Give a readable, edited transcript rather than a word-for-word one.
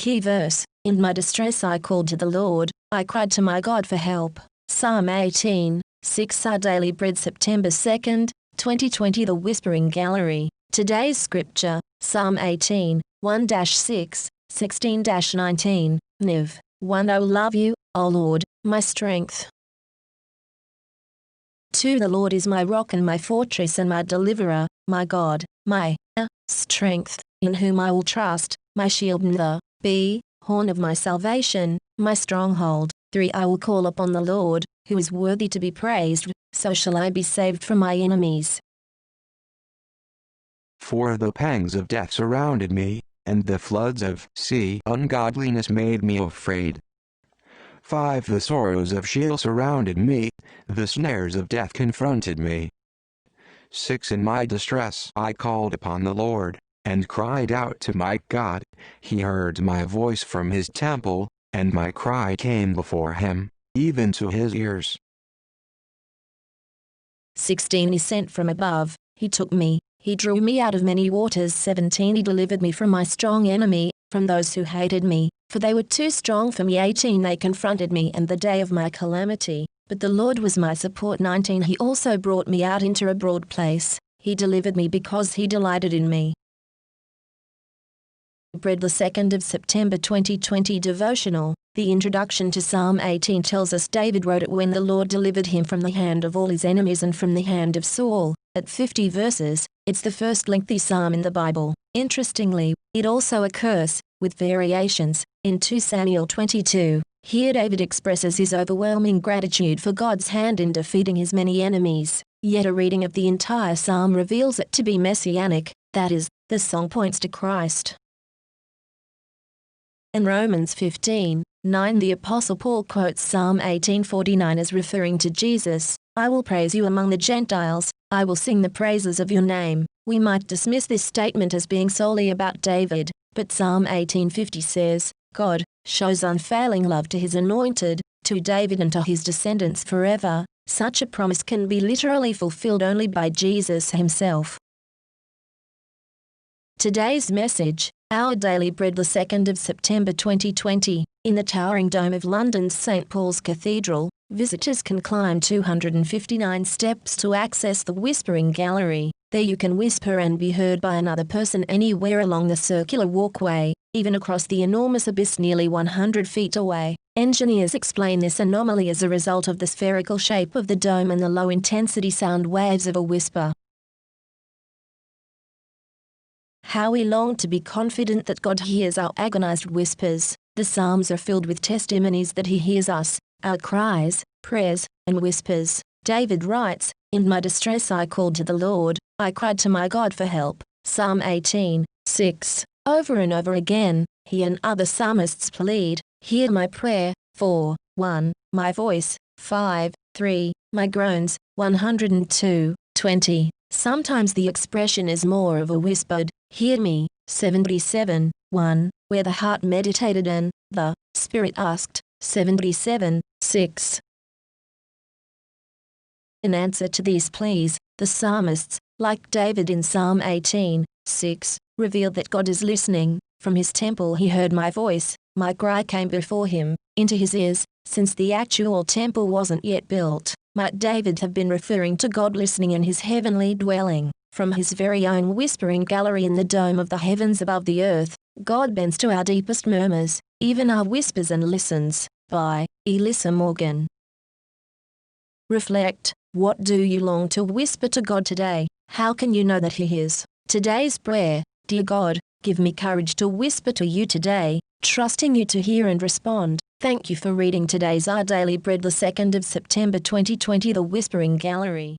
Key verse: in my distress I called to the Lord, I cried to my God for help. Psalm 18, 6. Our Daily Bread, September 2nd, 2020. The Whispering Gallery. Today's scripture, Psalm 18, 1-6, 16-19, Niv. 1. I will love you, O Lord, my strength. 2. The Lord is my rock and my fortress and my deliverer, my God, my strength, in whom I will trust, my shield and the horn of my salvation, my stronghold. 3. I will call upon the Lord, who is worthy to be praised, so shall I be saved from my enemies. 4. The pangs of death surrounded me, and the floods of ungodliness made me afraid. 5. The sorrows of Sheol surrounded me, the snares of death confronted me. 6. In my distress I called upon the Lord, and cried out to my God. He heard my voice from his temple, and my cry came before him, even to his ears. 16. He sent from above, he took me, he drew me out of many waters. 17. He delivered me from my strong enemy, from those who hated me, for they were too strong for me. 18. They confronted me in the day of my calamity, but the Lord was my support. 19. He also brought me out into a broad place, he delivered me because he delighted in me. Bread, the 2nd of September 2020. Devotional. The introduction to Psalm 18 tells us David wrote it when the Lord delivered him from the hand of all his enemies and from the hand of Saul. At 50 verses, it's the first lengthy psalm in the Bible. Interestingly, it also occurs, with variations, in 2 Samuel 22. Here David expresses his overwhelming gratitude for God's hand in defeating his many enemies. Yet a reading of the entire psalm reveals it to be messianic, that is, the song points to Christ. In Romans 15:9, the Apostle Paul quotes Psalm 18:49 as referring to Jesus. I will praise you among the Gentiles, I will sing the praises of your name. We might dismiss this statement as being solely about David, but Psalm 18:50 says, God shows unfailing love to his anointed, to David and to his descendants forever. Such a promise can be literally fulfilled only by Jesus himself. Today's message, Our Daily Bread, the 2nd of September 2020. In the towering dome of London's St. Paul's Cathedral, visitors can climb 259 steps to access the Whispering Gallery. There you can whisper and be heard by another person anywhere along the circular walkway, even across the enormous abyss nearly 100 feet away. Engineers explain this anomaly as a result of the spherical shape of the dome and the low-intensity sound waves of a whisper. How we long to be confident that God hears our agonized whispers. The Psalms are filled with testimonies that he hears us, our cries, prayers, and whispers. David writes, in my distress I called to the Lord, I cried to my God for help. Psalm 18:6. Over and over again, he and other psalmists plead, hear my prayer. 4:1, my voice. 5:3, my groans. 102:20. Sometimes the expression is more of a whispered, hear me. 77:1, where the heart meditated and the spirit asked. 77:6. In answer to these pleas, the psalmists, like David in Psalm 18:6, reveal that God is listening. From his temple he heard my voice, my cry came before him, into his ears. Since the actual temple wasn't yet built, might David have been referring to God listening in his heavenly dwelling. From his very own whispering gallery in the dome of the heavens above the earth, God bends to our deepest murmurs, even our whispers, and listens. By Elissa Morgan. Reflect. What do you long to whisper to God today? How can you know that he hears? Today's prayer: Dear God, give me courage to whisper to you today, trusting you to hear and respond. Thank you for reading today's Our Daily Bread, the 2nd of September 2020. The Whispering Gallery.